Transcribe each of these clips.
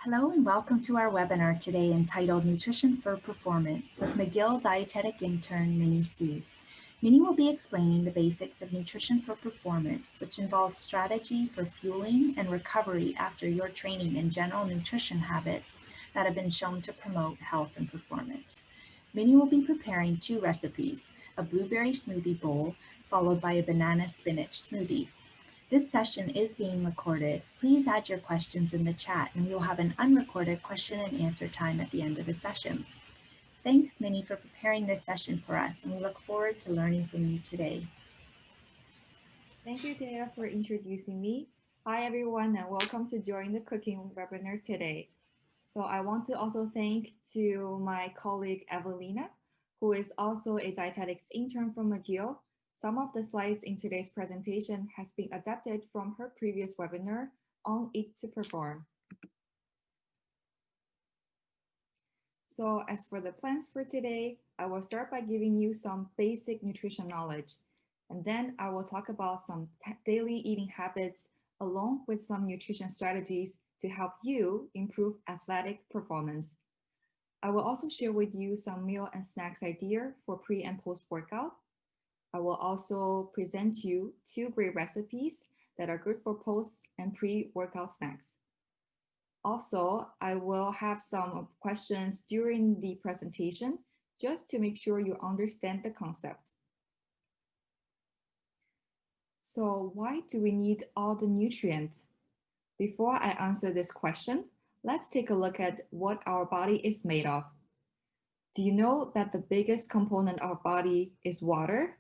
Hello and welcome to our webinar today entitled Nutrition for Performance with McGill Dietetic Intern Minnie Su. Minnie will be explaining the basics of nutrition for performance, which involves strategy for fueling and recovery after your training and general nutrition habits that have been shown to promote health and performance. Minnie will be preparing two recipes, a blueberry smoothie bowl followed by a banana spinach smoothie. This session is being recorded. Please add your questions in the chat and we will have an unrecorded question and answer time at the end of the session. Thanks, Minnie, for preparing this session for us, and we look forward to learning from you today. Thank you, Théa, for introducing me. Hi, everyone, and welcome to join the cooking webinar today. So I want to also thank to my colleague, Evelina, who is also a dietetics intern from McGill. Some of the slides in today's presentation has been adapted from her previous webinar on Eat to Perform. So as for the plans for today, I will start by giving you some basic nutrition knowledge. And then I will talk about some daily eating habits along with some nutrition strategies to help you improve athletic performance. I will also share with you some meal and snacks idea for pre and post workout. I will also present you two great recipes that are good for post and pre-workout snacks. Also, I will have some questions during the presentation just to make sure you understand the concept. So why do we need all the nutrients? Before I answer this question, let's take a look at what our body is made of. Do you know that the biggest component of our body is water?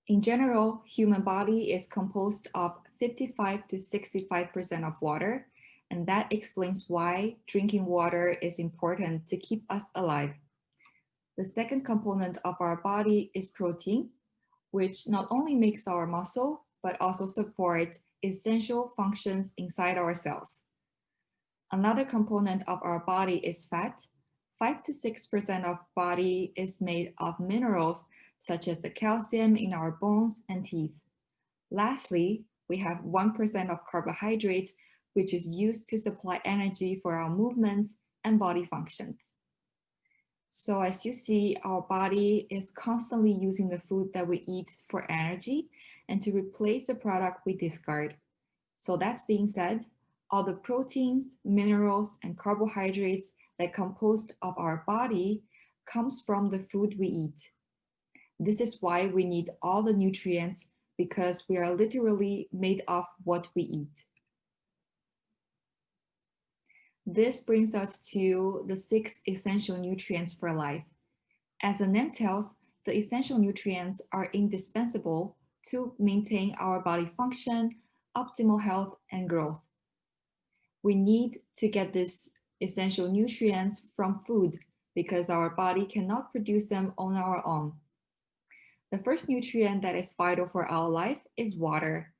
In general, human body is composed of 55 to 65% of water, and that explains why drinking water is important to keep us alive. The second component of our body is protein, which not only makes our muscle, but also supports essential functions inside our cells. Another component of our body is fat. 5 to 6% of body is made of minerals, such as the calcium in our bones and teeth. Lastly, we have 1% of carbohydrates, which is used to supply energy for our movements and body functions. So as you see, our body is constantly using the food that we eat for energy and to replace the product we discard. So that being said, all the proteins, minerals, and carbohydrates that compose of our body comes from the food we eat. This is why we need all the nutrients, because we are literally made of what we eat. This brings us to the 6 essential nutrients for life. As the name tells, the essential nutrients are indispensable to maintain our body function, optimal health, and growth. We need to get these essential nutrients from food because our body cannot produce them on our own. The first nutrient that is vital for our life is water.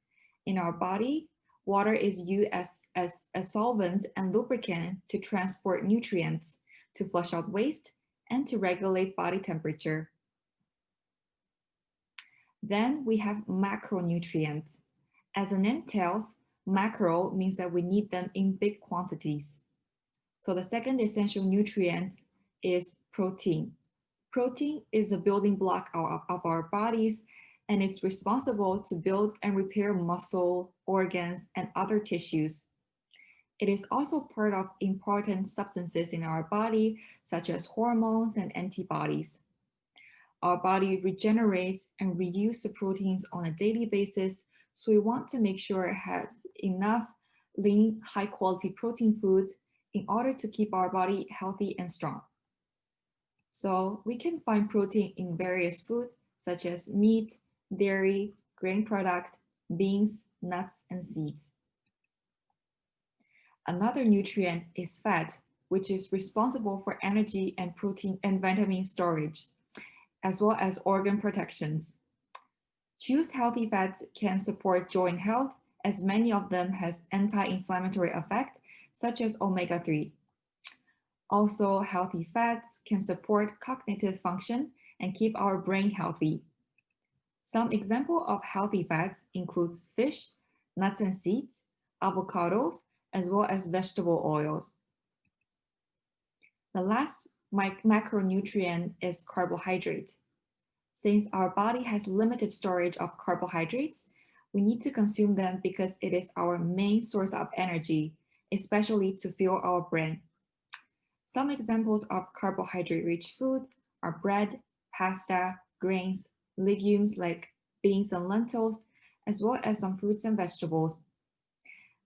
In our body, water is used as a solvent and lubricant to transport nutrients, to flush out waste, and to regulate body temperature. Then we have macronutrients. As the name tells, macro means that we need them in big quantities. So the second essential nutrient is protein. Protein is the building block of our bodies and is responsible to build and repair muscle, organs, and other tissues. It is also part of important substances in our body, such as hormones and antibodies. Our body regenerates and reuses the proteins on a daily basis, so we want to make sure it has enough lean, high-quality protein foods in order to keep our body healthy and strong. So we can find protein in various foods, such as meat, dairy, grain product, beans, nuts, and seeds. Another nutrient is fat, which is responsible for energy and protein and vitamin storage, as well as organ protections. Choose healthy fats can support joint health, as many of them has anti-inflammatory effect, such as omega-3. Also, healthy fats can support cognitive function and keep our brain healthy. Some examples of healthy fats include fish, nuts and seeds, avocados, as well as vegetable oils. The last macronutrient is carbohydrate. Since our body has limited storage of carbohydrates, we need to consume them because it is our main source of energy, especially to fuel our brain. Some examples of carbohydrate-rich foods are bread, pasta, grains, legumes like beans and lentils, as well as some fruits and vegetables.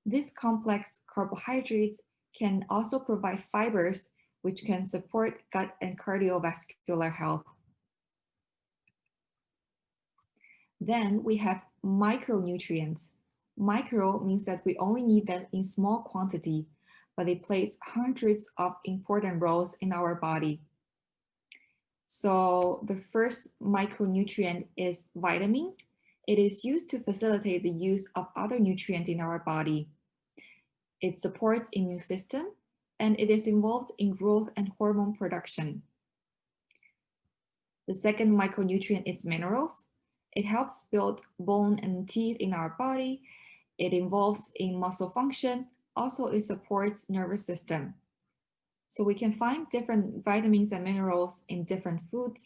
These complex carbohydrates can also provide fibers, which can support gut and cardiovascular health. Then we have micronutrients. Micro means that we only need them in small quantity, but they play hundreds of important roles in our body. So the first micronutrient is vitamin. It is used to facilitate the use of other nutrients in our body. It supports immune system, and it is involved in growth and hormone production. The second micronutrient is minerals. It helps build bone and teeth in our body. It involves in muscle function. Also, it supports nervous system. So we can find different vitamins and minerals in different foods.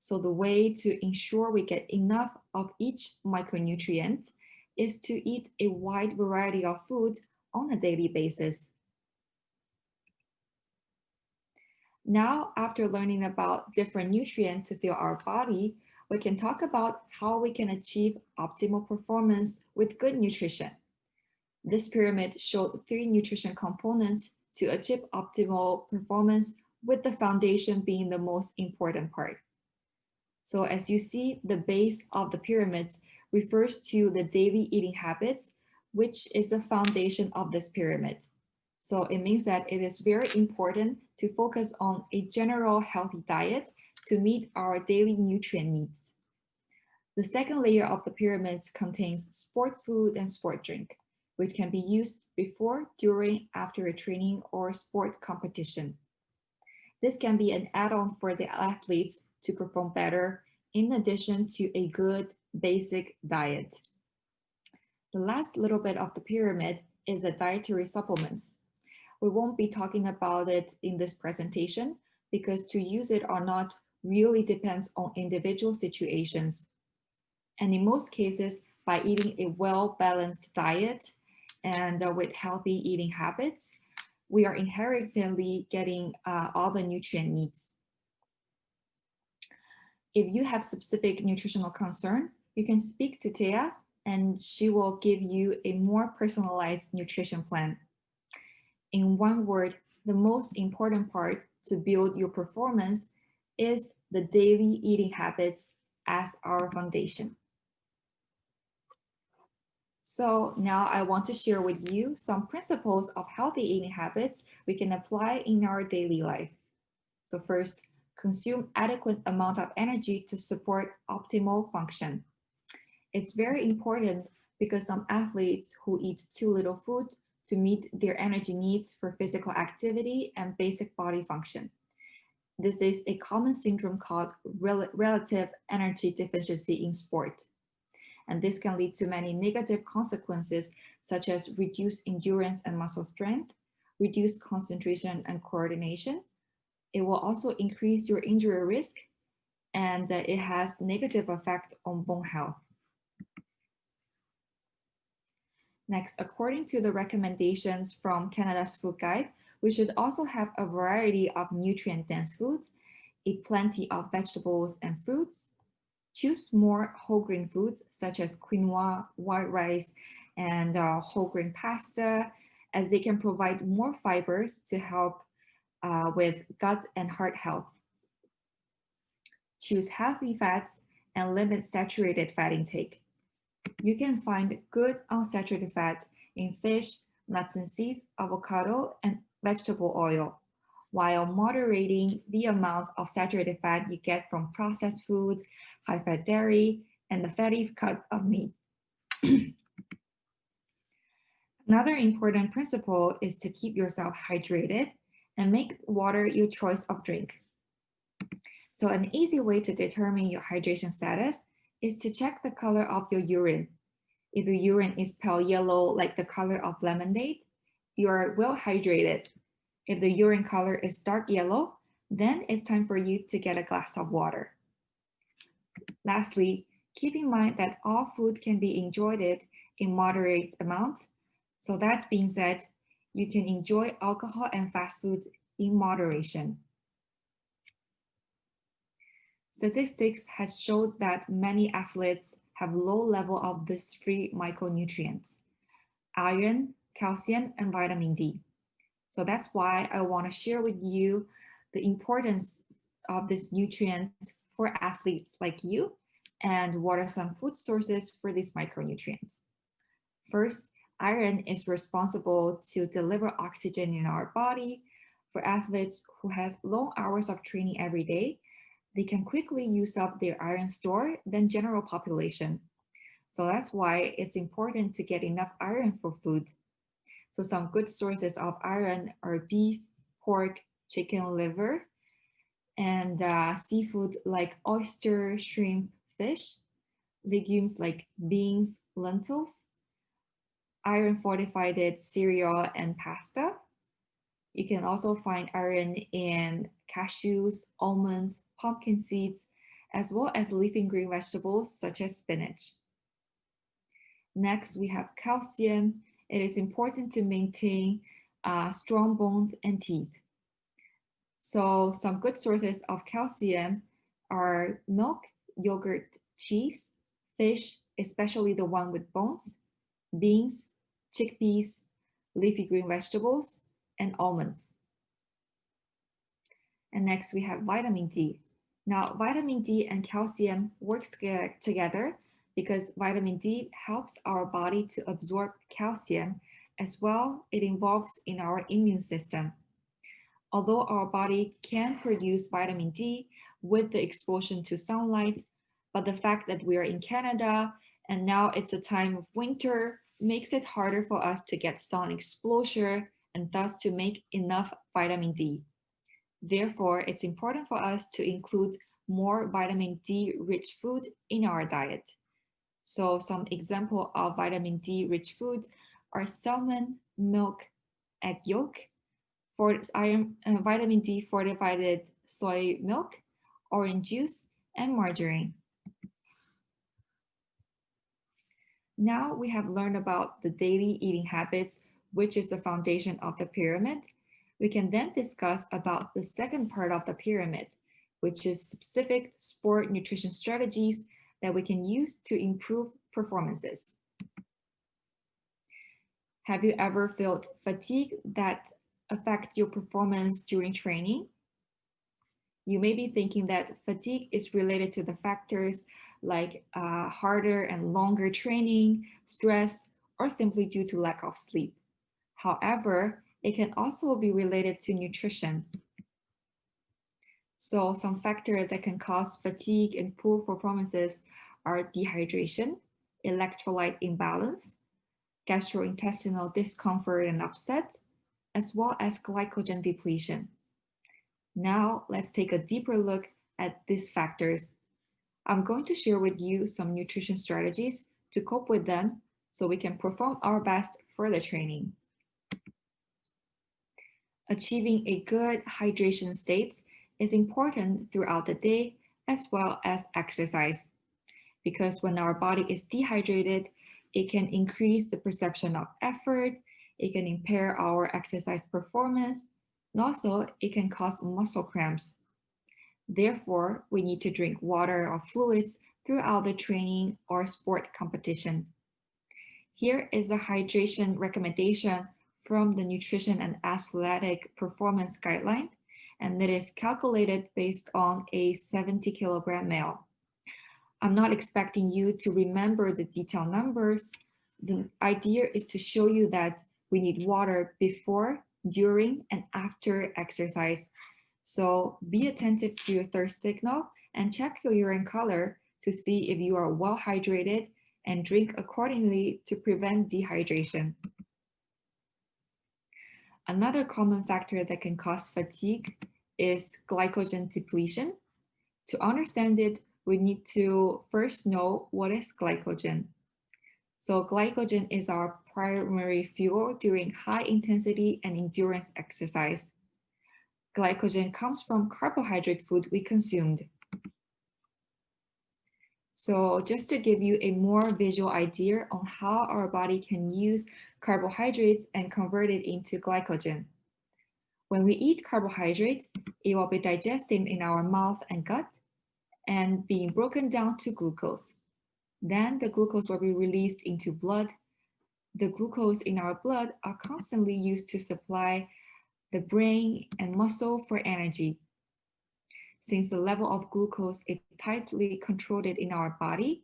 So the way to ensure we get enough of each micronutrient is to eat a wide variety of food on a daily basis. Now, after learning about different nutrients to fuel our body, we can talk about how we can achieve optimal performance with good nutrition. This pyramid showed 3 nutrition components to achieve optimal performance, with the foundation being the most important part. So as you see, the base of the pyramid refers to the daily eating habits, which is the foundation of this pyramid. So it means that it is very important to focus on a general healthy diet to meet our daily nutrient needs. The second layer of the pyramid contains sport food and sport drink, which can be used before, during, after a training or sport competition. This can be an add-on for the athletes to perform better, in addition to a good basic diet. The last little bit of the pyramid is the dietary supplements. We won't be talking about it in this presentation because to use it or not really depends on individual situations. And in most cases, by eating a well-balanced diet and with healthy eating habits, we are inherently getting all the nutrient needs. If you have specific nutritional concern, you can speak to Thea and she will give you a more personalized nutrition plan. In one word, the most important part to build your performance is the daily eating habits as our foundation. So now I want to share with you some principles of healthy eating habits we can apply in our daily life. So first, consume adequate amount of energy to support optimal function. It's very important because some athletes who eat too little food to meet their energy needs for physical activity and basic body function. This is a common syndrome called relative energy deficiency in sport. And this can lead to many negative consequences, such as reduced endurance and muscle strength, reduced concentration and coordination. It will also increase your injury risk, and it has negative effect on bone health. Next, according to the recommendations from Canada's Food Guide, we should also have a variety of nutrient-dense foods, eat plenty of vegetables and fruits, choose more whole grain foods such as quinoa, white rice, and whole grain pasta, as they can provide more fibers to help with gut and heart health. Choose healthy fats and limit saturated fat intake. You can find good unsaturated fats in fish, nuts and seeds, avocado, and vegetable oil, while moderating the amount of saturated fat you get from processed foods, high-fat dairy, and the fatty cuts of meat. Another important principle is to keep yourself hydrated and make water your choice of drink. So an easy way to determine your hydration status is to check the color of your urine. If your urine is pale yellow like the color of lemonade, you are well hydrated. If the urine color is dark yellow, then it's time for you to get a glass of water. Lastly, keep in mind that all food can be enjoyed in moderate amounts. So that being said, you can enjoy alcohol and fast food in moderation. Statistics has showed that many athletes have low level of these three micronutrients: iron, calcium, and vitamin D. So that's why I want to share with you the importance of this nutrient for athletes like you and what are some food sources for these micronutrients. First, iron is responsible to deliver oxygen in our body. For athletes who has long hours of training every day, they can quickly use up their iron store than general population. So that's why it's important to get enough iron for food. So some good sources of iron are beef, pork, chicken liver, and seafood like oyster, shrimp, fish, legumes like beans, lentils, iron fortified cereal and pasta. You can also find iron in cashews, almonds, pumpkin seeds, as well as leafy green vegetables such as spinach. Next, we have calcium. It is important to maintain strong bones and teeth. So some good sources of calcium are milk, yogurt, cheese, fish, especially the one with bones, beans, chickpeas, leafy green vegetables, and almonds. And next we have vitamin D. Now, vitamin D and calcium works together because vitamin D helps our body to absorb calcium. As well, it involves in our immune system. Although our body can produce vitamin D with the exposure to sunlight, but the fact that we are in Canada and now it's a time of winter makes it harder for us to get sun exposure and thus to make enough vitamin D. Therefore, it's important for us to include more vitamin D rich food in our diet. So some example of vitamin D rich foods are salmon, milk, egg yolk, vitamin D fortified soy milk, orange juice, and margarine. Now we have learned about the daily eating habits, which is the foundation of the pyramid. We can then discuss about the second part of the pyramid, which is specific sport nutrition strategies that we can use to improve performances. Have you ever felt fatigue that affect your performance during training? You may be thinking that fatigue is related to the factors like harder and longer training, stress, or simply due to lack of sleep. However, it can also be related to nutrition. So some factors that can cause fatigue and poor performances are dehydration, electrolyte imbalance, gastrointestinal discomfort and upset, as well as glycogen depletion. Now let's take a deeper look at these factors. I'm going to share with you some nutrition strategies to cope with them so we can perform our best for the training. Achieving a good hydration state is important throughout the day as well as exercise, because when our body is dehydrated, it can increase the perception of effort, it can impair our exercise performance, and also it can cause muscle cramps. Therefore, we need to drink water or fluids throughout the training or sport competition. Here is a hydration recommendation from the Nutrition and Athletic Performance Guideline, and it is calculated based on a 70 kilogram male. I'm not expecting you to remember the detailed numbers. The idea is to show you that we need water before, during, and after exercise. So be attentive to your thirst signal and check your urine color to see if you are well hydrated and drink accordingly to prevent dehydration. Another common factor that can cause fatigue is glycogen depletion. To understand it, we need to first know what is glycogen. So glycogen is our primary fuel during high intensity and endurance exercise. Glycogen comes from carbohydrate food we consumed. So just to give you a more visual idea on how our body can use carbohydrates and convert it into glycogen. When we eat carbohydrates, it will be digested in our mouth and gut and being broken down to glucose. Then the glucose will be released into blood. The glucose in our blood are constantly used to supply the brain and muscle for energy. Since the level of glucose is tightly controlled in our body,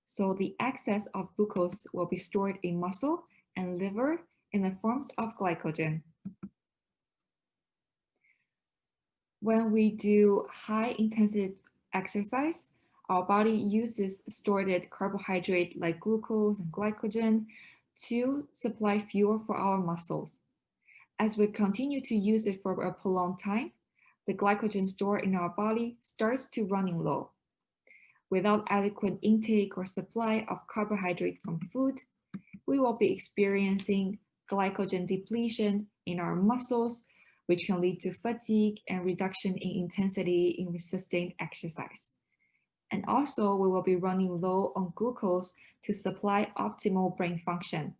so the excess of glucose will be stored in muscle and liver in the forms of glycogen. When we do high intensive exercise, our body uses stored carbohydrate like glucose and glycogen to supply fuel for our muscles. As we continue to use it for a prolonged time, the glycogen stored in our body starts to running low. Without adequate intake or supply of carbohydrate from food, we will be experiencing glycogen depletion in our muscles, which can lead to fatigue and reduction in intensity in sustained exercise. And also, we will be running low on glucose to supply optimal brain function,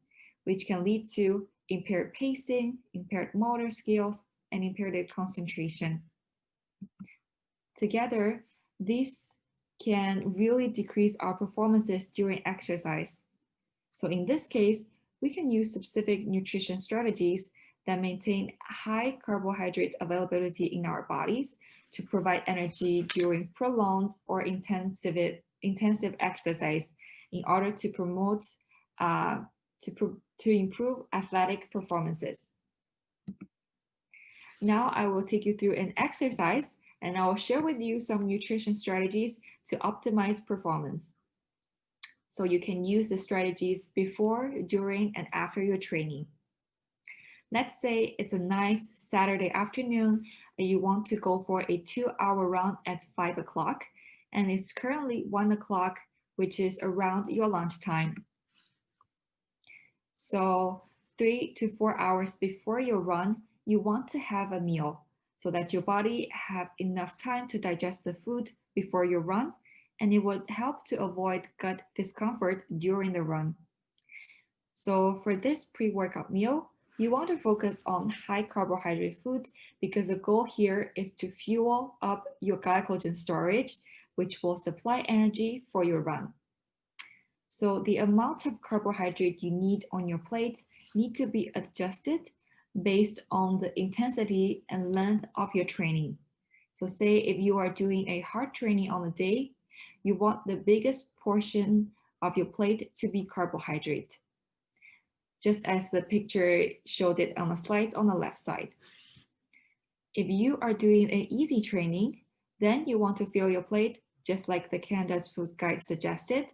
which can lead to impaired pacing, impaired motor skills, and impaired concentration. Together, these can really decrease our performances during exercise. So in this case, we can use specific nutrition strategies that maintain high carbohydrate availability in our bodies to provide energy during prolonged or intensive exercise in order to promote to improve athletic performances. Now I will take you through an exercise and I will share with you some nutrition strategies to optimize performance. So you can use the strategies before, during, and after your training. Let's say it's a nice Saturday afternoon and you want to go for a 2-hour run at 5 o'clock, and it's currently 1 o'clock, which is around your lunchtime. So 3 to 4 hours before your run, you want to have a meal so that your body have enough time to digest the food before your run, and it would help to avoid gut discomfort during the run. So for this pre-workout meal, you want to focus on high carbohydrate food because the goal here is to fuel up your glycogen storage, which will supply energy for your run. So the amount of carbohydrate you need on your plate need to be adjusted based on the intensity and length of your training. So say if you are doing a hard training on a day, you want the biggest portion of your plate to be carbohydrate, just as the picture showed it on the slides on the left side. If you are doing an easy training, then you want to fill your plate just like the Canada's Food Guide suggested.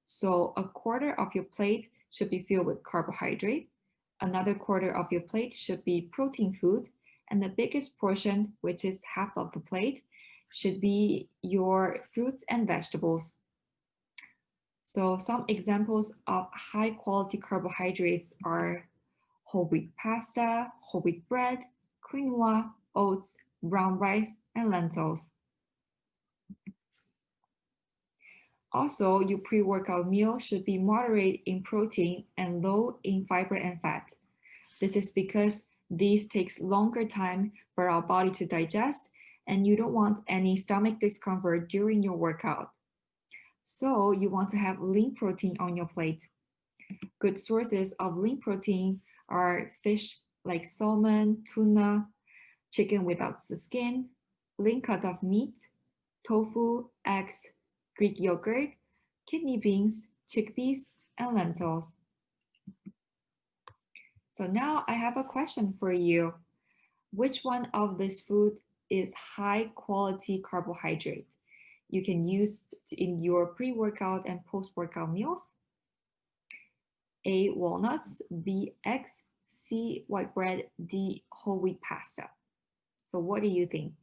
So a quarter of your plate should be filled with carbohydrate, another quarter of your plate should be protein food, and the biggest portion, which is half of the plate, should be your fruits and vegetables. So some examples of high quality carbohydrates are whole wheat pasta, whole wheat bread, quinoa, oats, brown rice, and lentils. Also, your pre-workout meal should be moderate in protein and low in fiber and fat. This is because these takes longer time for our body to digest, and you don't want any stomach discomfort during your workout. So you want to have lean protein on your plate. Good sources of lean protein are fish like salmon, tuna, chicken without the skin, lean cut of meat, tofu, eggs, Greek yogurt, kidney beans, chickpeas, and lentils. So now I have a question for you. Which one of this food is high quality carbohydrate? You can use in your pre-workout and post-workout meals. A, walnuts, B, eggs, C, white bread, D, whole wheat pasta. So what do you think?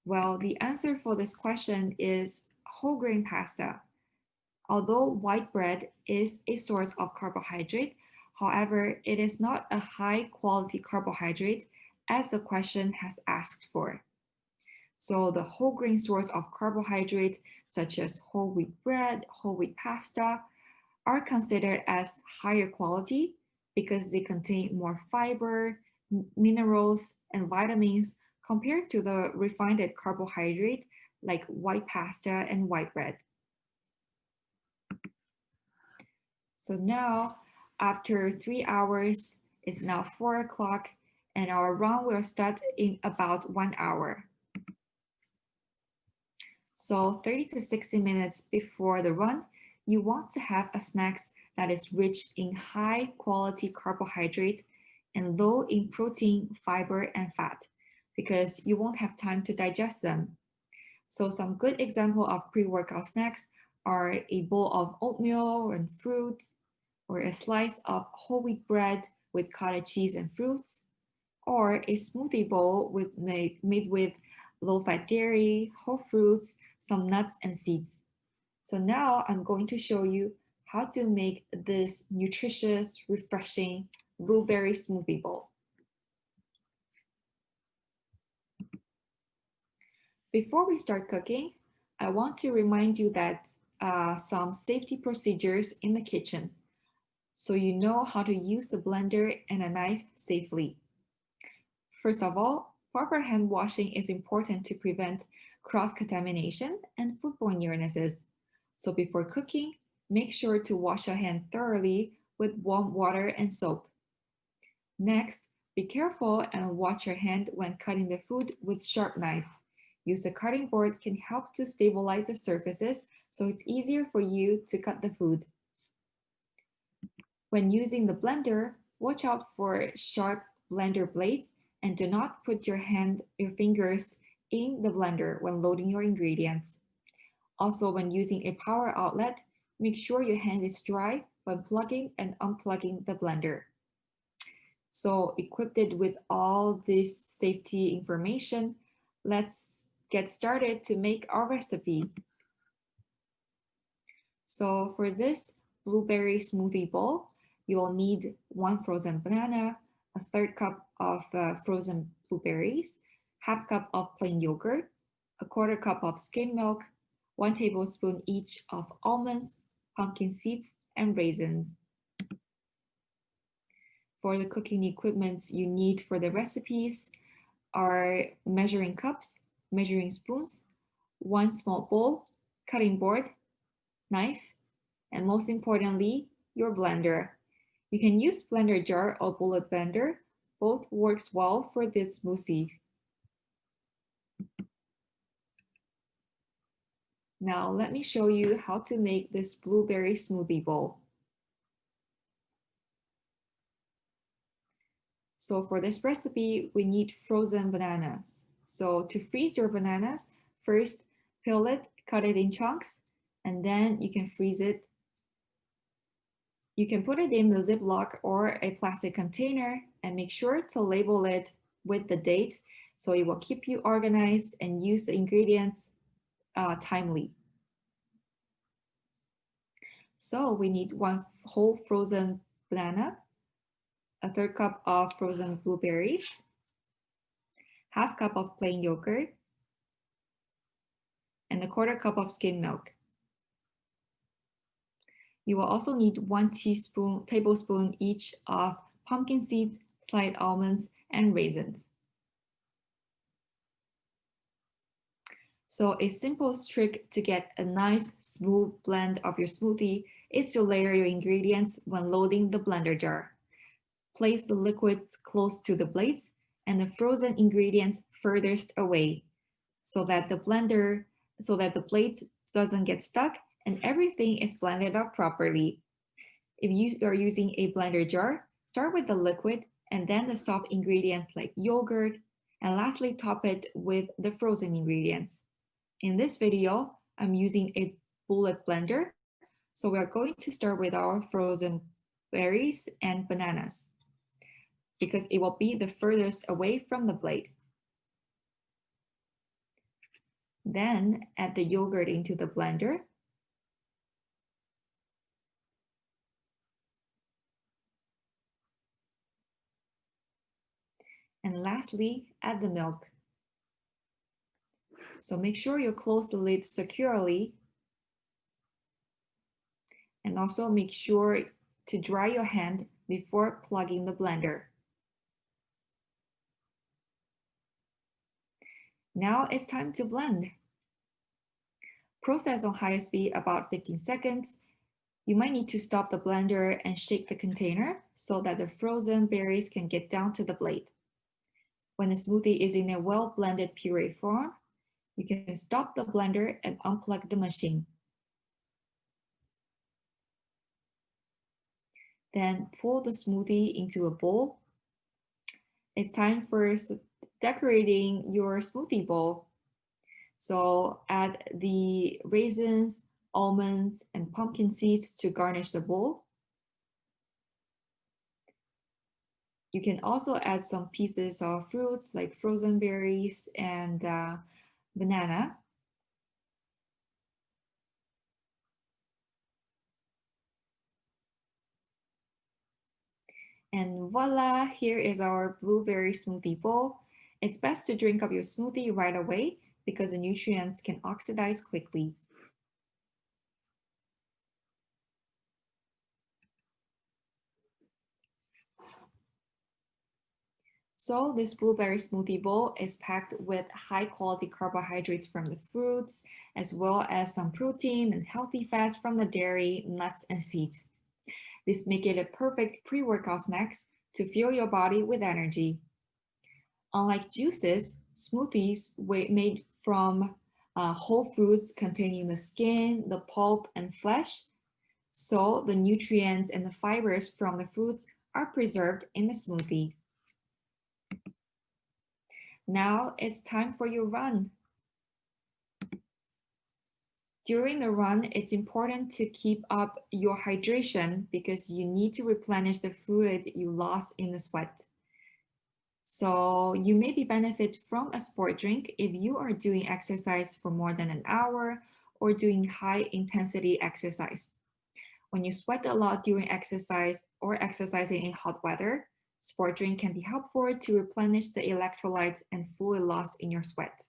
Well, the answer for this question is whole grain pasta. Although white bread is a source of carbohydrate, However, it is not a high quality carbohydrate as the question has asked for. So the whole grain source of carbohydrate, such as whole wheat bread, whole wheat pasta, are considered as higher quality because they contain more fiber, minerals, and vitamins compared to the refined carbohydrate like white pasta and white bread. So now, after 3 hours, it's now 4 o'clock, and our run will start in about 1 hour. So 30 to 60 minutes before the run, you want to have a snack that is rich in high quality carbohydrate and low in protein, fiber, and fat, because you won't have time to digest them. So some good example of pre-workout snacks are a bowl of oatmeal and fruits, or a slice of whole wheat bread with cottage cheese and fruits, or a smoothie bowl made with low-fat dairy, whole fruits, some nuts and seeds. So now I'm going to show you how to make this nutritious, refreshing blueberry smoothie bowl. Before we start cooking, I want to remind you that some safety procedures in the kitchen, so you know how to use the blender and a knife safely. First of all, proper hand washing is important to prevent cross-contamination and foodborne illnesses. So before cooking, make sure to wash your hand thoroughly with warm water and soap. Next, be careful and watch your hand when cutting the food with sharp knife. Use a cutting board can help to stabilize the surfaces so it's easier for you to cut the food. When using the blender, watch out for sharp blender blades and do not put your fingers in the blender when loading your ingredients. Also, when using a power outlet, make sure your hand is dry when plugging and unplugging the blender. So equipped with all this safety information, let's get started to make our recipe. So for this blueberry smoothie bowl, you will need 1 frozen banana, a 1/3 cup of frozen blueberries, 1/2 cup of plain yogurt, a 1/4 cup of skim milk, 1 tablespoon each of almonds, pumpkin seeds, and raisins. For the cooking equipment you need for the recipes are measuring cups, measuring spoons, 1 small bowl, cutting board, knife, and most importantly, your blender. You can use blender jar or bullet blender. Both works well for this smoothie. Now let me show you how to make this blueberry smoothie bowl. So for this recipe, we need frozen bananas. So to freeze your bananas, first peel it, cut it in chunks, and then you can freeze it. You can put it in the Ziploc or a plastic container and make sure to label it with the date so it will keep you organized and use the ingredients timely. So we need 1 whole frozen banana, a 1/3 cup of frozen blueberries, 1/2 cup of plain yogurt, and a 1/4 cup of skim milk. You will also need 1 tablespoon each of pumpkin seeds, sliced almonds, and raisins. So a simple trick to get a nice smooth blend of your smoothie is to layer your ingredients when loading the blender jar. Place the liquids close to the blades and the frozen ingredients furthest away so that the blade doesn't get stuck and everything is blended up properly. If you are using a blender jar, start with the liquid and then the soft ingredients like yogurt, and lastly top it with the frozen ingredients. In this video, I'm using a bullet blender, so we are going to start with our frozen berries and bananas because it will be the furthest away from the blade. Then add the yogurt into the blender. And lastly, add the milk. So make sure you close the lid securely. And also make sure to dry your hand before plugging the blender. Now it's time to blend. Process on high speed about 15 seconds. You might need to stop the blender and shake the container so that the frozen berries can get down to the blade. When the smoothie is in a well-blended puree form, you can stop the blender and unplug the machine. Then pour the smoothie into a bowl. It's time for decorating your smoothie bowl. So add the raisins, almonds, and pumpkin seeds to garnish the bowl. You can also add some pieces of fruits like frozen berries and banana. And voila, here is our blueberry smoothie bowl. It's best to drink up your smoothie right away because the nutrients can oxidize quickly. So this blueberry smoothie bowl is packed with high quality carbohydrates from the fruits, as well as some protein and healthy fats from the dairy, nuts, and seeds. This makes it a perfect pre-workout snack to fuel your body with energy. Unlike juices, smoothies made from whole fruits containing the skin, the pulp, and flesh, so the nutrients and the fibers from the fruits are preserved in the smoothie. Now it's time for your run. During the run, it's important to keep up your hydration because you need to replenish the fluid you lost in the sweat. So you maybe benefit from a sport drink if you are doing exercise for more than an hour or doing high intensity exercise. When you sweat a lot during exercise or exercising in hot weather, sport drink can be helpful to replenish the electrolytes and fluid lost in your sweat.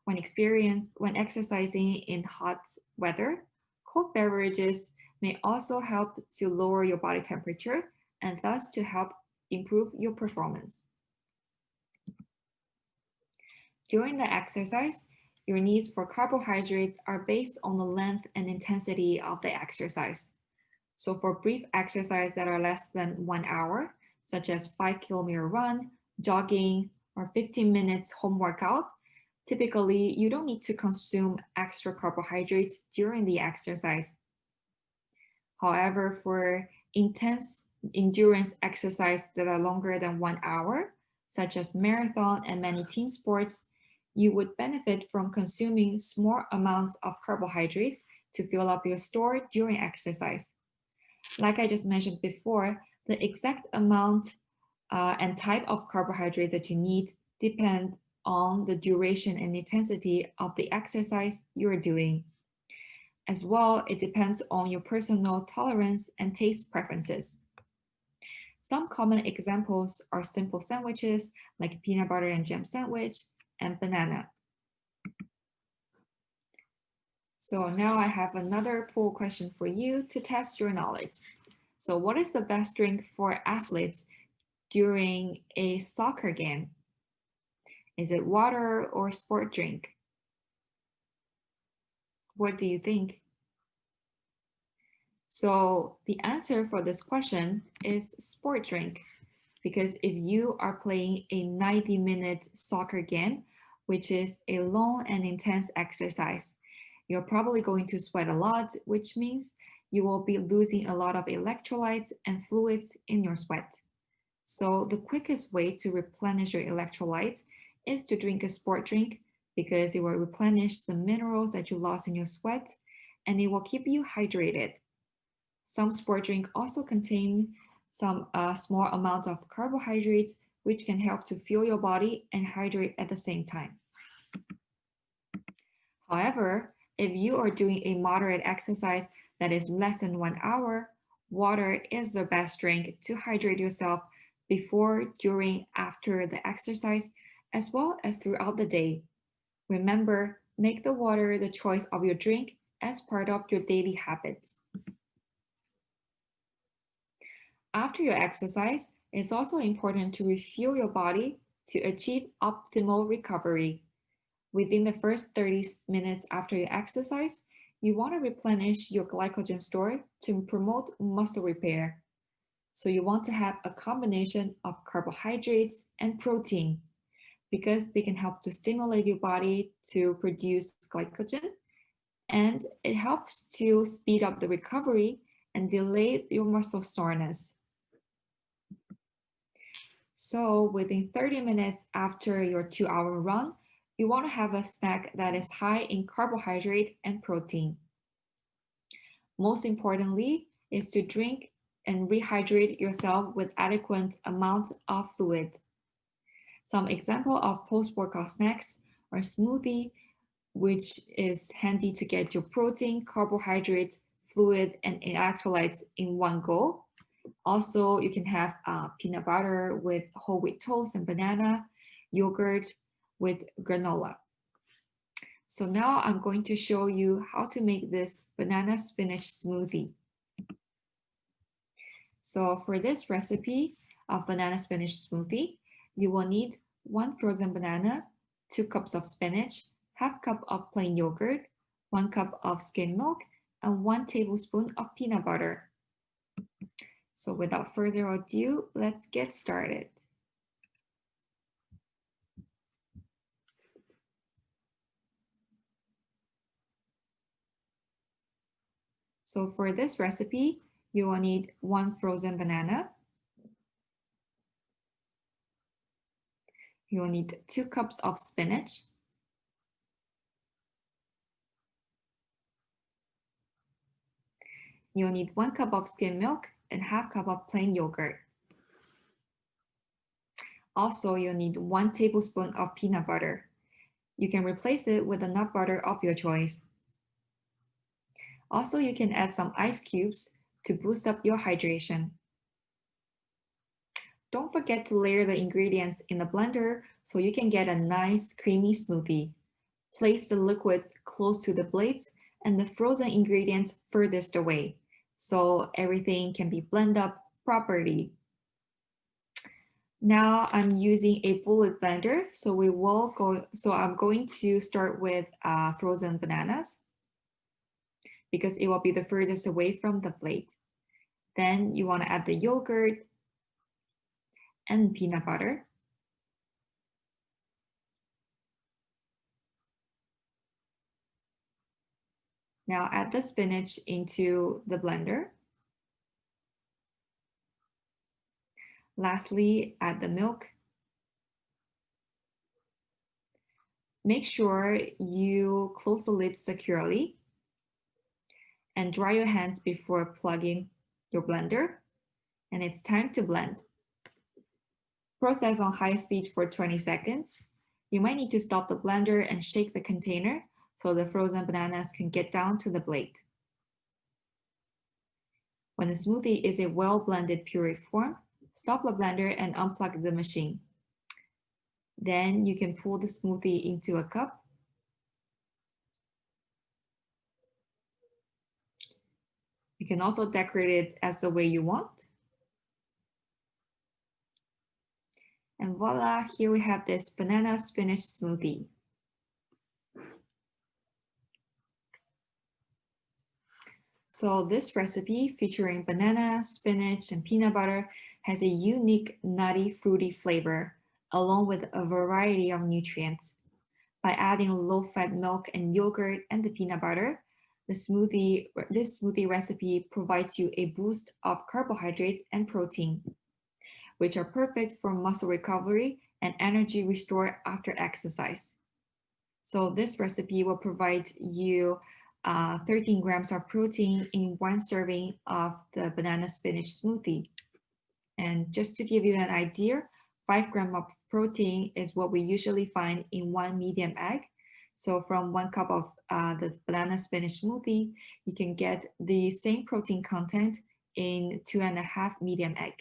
When exercising in hot weather, cold beverages may also help to lower your body temperature and thus to help improve your performance. During the exercise, your needs for carbohydrates are based on the length and intensity of the exercise. So for brief exercise that are less than 1 hour, such as 5-kilometer run, jogging, or 15 minutes home workout, typically you don't need to consume extra carbohydrates during the exercise. However, for intense endurance exercise that are longer than 1 hour, such as marathon and many team sports, you would benefit from consuming small amounts of carbohydrates to fill up your store during exercise. Like I just mentioned before, the exact amount and type of carbohydrates that you need depend on the duration and intensity of the exercise you're doing. As well, it depends on your personal tolerance and taste preferences. Some common examples are simple sandwiches like peanut butter and jam sandwich and banana. So now I have another poll question for you to test your knowledge. So what is the best drink for athletes during a soccer game? Is it water or sport drink? What do you think? So the answer for this question is sport drink, because if you are playing a 90-minute soccer game, which is a long and intense exercise, you're probably going to sweat a lot, which means you will be losing a lot of electrolytes and fluids in your sweat. So the quickest way to replenish your electrolytes is to drink a sport drink because it will replenish the minerals that you lost in your sweat and it will keep you hydrated. Some sport drinks also contain some small amounts of carbohydrates, which can help to fuel your body and hydrate at the same time. However, if you are doing a moderate exercise that is less than 1 hour, water is the best drink to hydrate yourself before, during, after the exercise, as well as throughout the day. Remember, make the water the choice of your drink as part of your daily habits. After your exercise, it's also important to refuel your body to achieve optimal recovery. Within the first 30 minutes after your exercise, you want to replenish your glycogen store to promote muscle repair. So you want to have a combination of carbohydrates and protein because they can help to stimulate your body to produce glycogen, and it helps to speed up the recovery and delay your muscle soreness. So within 30 minutes after your 2-hour run, you want to have a snack that is high in carbohydrate and protein. Most importantly is to drink and rehydrate yourself with adequate amount of fluid. Some example of post-workout snacks are smoothie, which is handy to get your protein, carbohydrates, fluid, and electrolytes in one go. Also, you can have peanut butter with whole wheat toast and banana, yogurt with granola. So now I'm going to show you how to make this banana spinach smoothie. So for this recipe of banana spinach smoothie, you will need 1 frozen banana, 2 cups of spinach, half cup of plain yogurt, 1 cup of skim milk, and 1 tablespoon of peanut butter. So without further ado, let's get started. So for this recipe, you will need 1 frozen banana. You will need 2 cups of spinach. You'll need 1 cup of skim milk and half cup of plain yogurt. Also, you'll need 1 tablespoon of peanut butter. You can replace it with a nut butter of your choice. Also, you can add some ice cubes to boost up your hydration. Don't forget to layer the ingredients in the blender so you can get a nice creamy smoothie. Place the liquids close to the blades and the frozen ingredients furthest away so everything can be blended up properly. Now I'm using a bullet blender, so I'm going to start with frozen bananas because it will be the furthest away from the plate. Then you want to add the yogurt and peanut butter. Now add the spinach into the blender. Lastly, add the milk. Make sure you close the lid securely and dry your hands before plugging your blender. And it's time to blend. Process on high speed for 20 seconds. You might need to stop the blender and shake the container so the frozen bananas can get down to the blade. When the smoothie is a well-blended puree form, stop the blender and unplug the machine. Then you can pour the smoothie into a cup. You can also decorate it as the way you want. And voila, here we have this banana spinach smoothie. So this recipe featuring banana, spinach, and peanut butter has a unique nutty fruity flavor along with a variety of nutrients. By adding low-fat milk and yogurt and the peanut butter, this smoothie recipe provides you a boost of carbohydrates and protein, which are perfect for muscle recovery and energy restore after exercise. So this recipe will provide you 13 grams of protein in 1 serving of the banana spinach smoothie. And just to give you an idea, 5 grams of protein is what we usually find in 1 medium egg. So from 1 cup of the banana spinach smoothie, you can get the same protein content in 2.5 medium egg.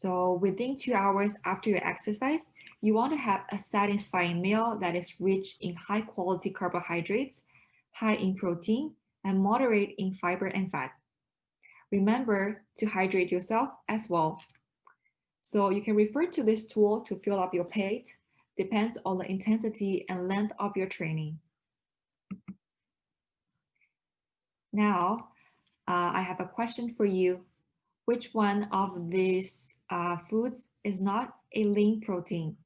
So within 2 hours after your exercise, you want to have a satisfying meal that is rich in high quality carbohydrates, high in protein, and moderate in fiber and fat. Remember to hydrate yourself as well. So you can refer to this tool to fill up your plate. Depends on the intensity and length of your training. Now, I have a question for you. Which one of these foods is not a lean protein?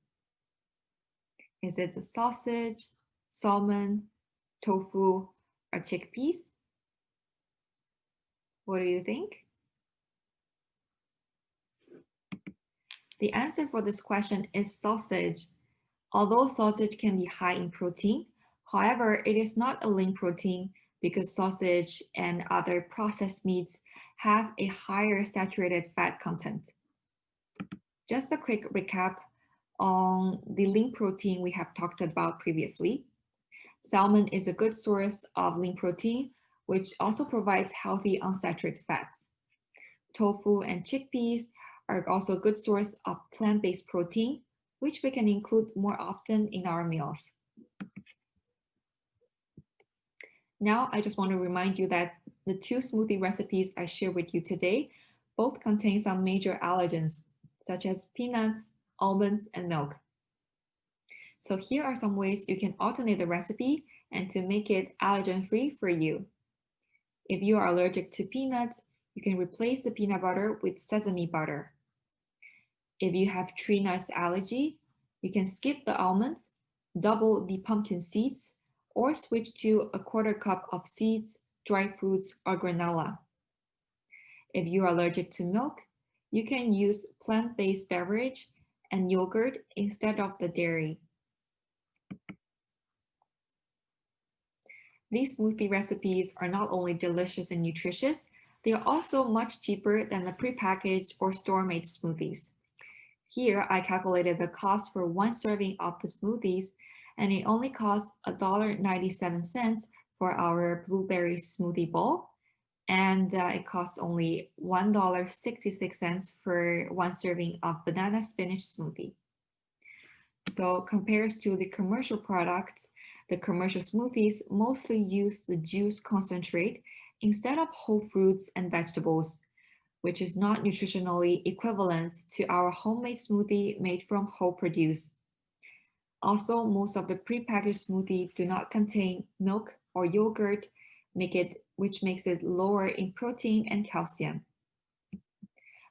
Is it the sausage, salmon, tofu, or chickpeas? What do you think? The answer for this question is sausage. Although sausage can be high in protein, however, it is not a lean protein because sausage and other processed meats have a higher saturated fat content. Just a quick recap on the lean protein we have talked about previously. Salmon is a good source of lean protein, which also provides healthy unsaturated fats. Tofu and chickpeas are also a good source of plant-based protein, which we can include more often in our meals. Now, I just want to remind you that the 2 smoothie recipes I share with you today both contain some major allergens, such as peanuts, almonds, and milk. So here are some ways you can alternate the recipe and to make it allergen-free for you. If you are allergic to peanuts, you can replace the peanut butter with sesame butter. If you have tree nuts allergy, you can skip the almonds, double the pumpkin seeds, or switch to a 1/4 cup of seeds, dried fruits, or granola. If you are allergic to milk, you can use plant-based beverage and yogurt instead of the dairy. These smoothie recipes are not only delicious and nutritious, they are also much cheaper than the prepackaged or store-made smoothies. Here, I calculated the cost for 1 serving of the smoothies, and it only costs $1.97 for our blueberry smoothie bowl, and it costs only $1.66 for 1 serving of banana spinach smoothie. So compared to the commercial products, the commercial smoothies mostly use the juice concentrate instead of whole fruits and vegetables, which is not nutritionally equivalent to our homemade smoothie made from whole produce. Also, most of the prepackaged smoothie do not contain milk or yogurt, which makes it lower in protein and calcium.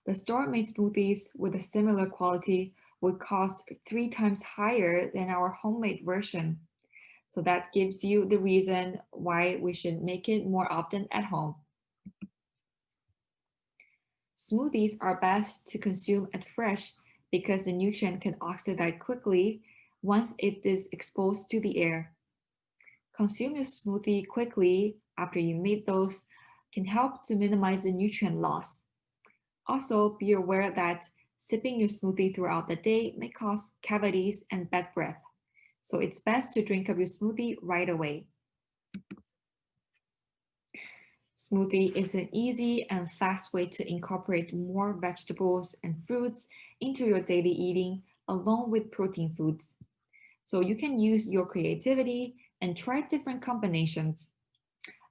The store-made smoothies with a similar quality would cost 3 times higher than our homemade version. So that gives you the reason why we should make it more often at home. Smoothies are best to consume at fresh because the nutrient can oxidize quickly once it is exposed to the air. Consume your smoothie quickly after you made those can help to minimize the nutrient loss. Also, be aware that sipping your smoothie throughout the day may cause cavities and bad breath. So it's best to drink up your smoothie right away. Smoothie is an easy and fast way to incorporate more vegetables and fruits into your daily eating along with protein foods. So you can use your creativity and try different combinations.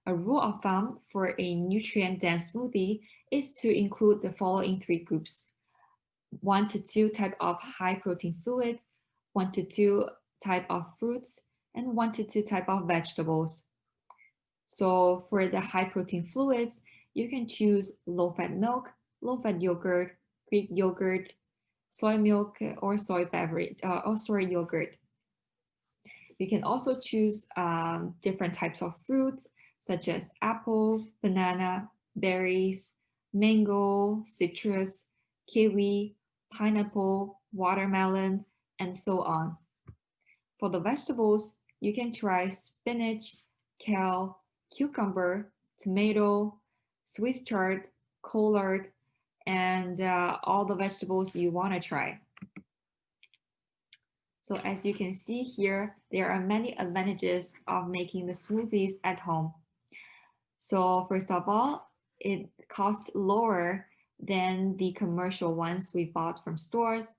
A rule of thumb for a nutrient-dense smoothie is to include the following 3 groups: 1 to 2 type of high protein fluids, 1 to 2 type of fruits, and 1 to 2 type of vegetables. So for the high protein fluids, you can choose low-fat milk, low-fat yogurt, Greek yogurt, soy milk, or soy beverage, or soy yogurt. You can also choose different types of fruits, such as apple, banana, berries, mango, citrus, kiwi, pineapple, watermelon, and so on. For the vegetables, you can try spinach, kale, cucumber, tomato, Swiss chard, collard, and all the vegetables you want to try. So as you can see here, there are many advantages of making the smoothies at home. So first of all, it costs lower than the commercial ones we bought from stores.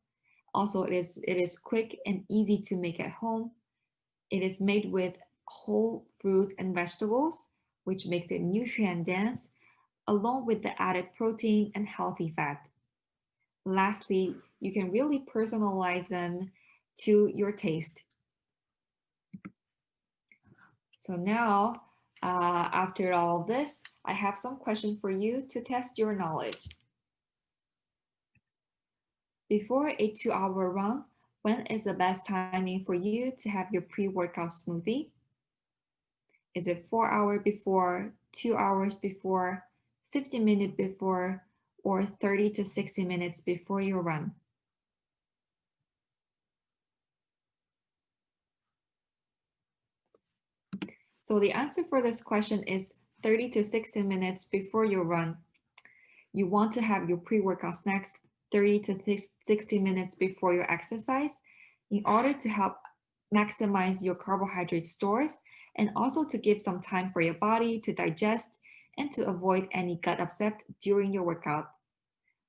Also, it is quick and easy to make at home. It is made with whole fruit and vegetables, which makes it nutrient dense, along with the added protein and healthy fat. Lastly, you can really personalize them to your taste. So now, after all this, I have some questions for you to test your knowledge. Before a 2-hour run, when is the best timing for you to have your pre-workout smoothie? Is it 4 hours before, 2 hours before, 50 minutes before, or 30 to 60 minutes before your run? So the answer for this question is 30 to 60 minutes before your run. You want to have your pre-workout snacks 30 to 60 minutes before your exercise in order to help maximize your carbohydrate stores and also to give some time for your body to digest and to avoid any gut upset during your workout.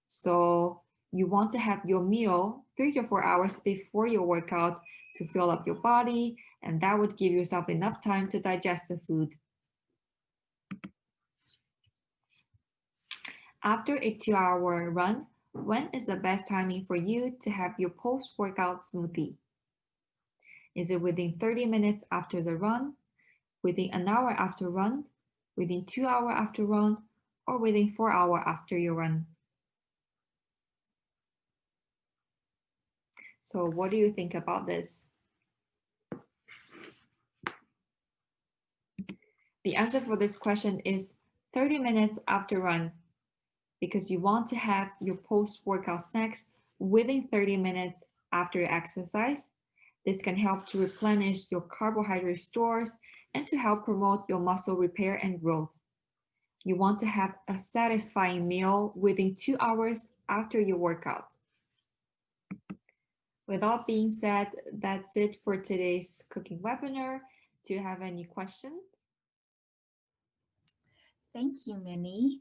So you want to have your meal 3 to 4 hours before your workout to fill up your body, and that would give yourself enough time to digest the food. After a 2-hour run, when is the best timing for you to have your post-workout smoothie? Is it within 30 minutes after the run, within an hour after run, within 2 hours after run, or within 4 hours after your run? So what do you think about this? The answer for this question is 30 minutes after run, because you want to have your post-workout snacks within 30 minutes after your exercise. This can help to replenish your carbohydrate stores and to help promote your muscle repair and growth. You want to have a satisfying meal within 2 hours after your workout. With that being said, that's it for today's cooking webinar. Do you have any questions? Thank you, Minnie,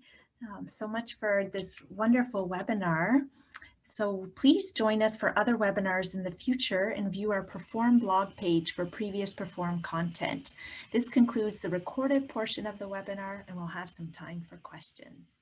so much for this wonderful webinar. So please join us for other webinars in the future and view our Perform blog page for previous Perform content. This concludes the recorded portion of the webinar, and we'll have some time for questions.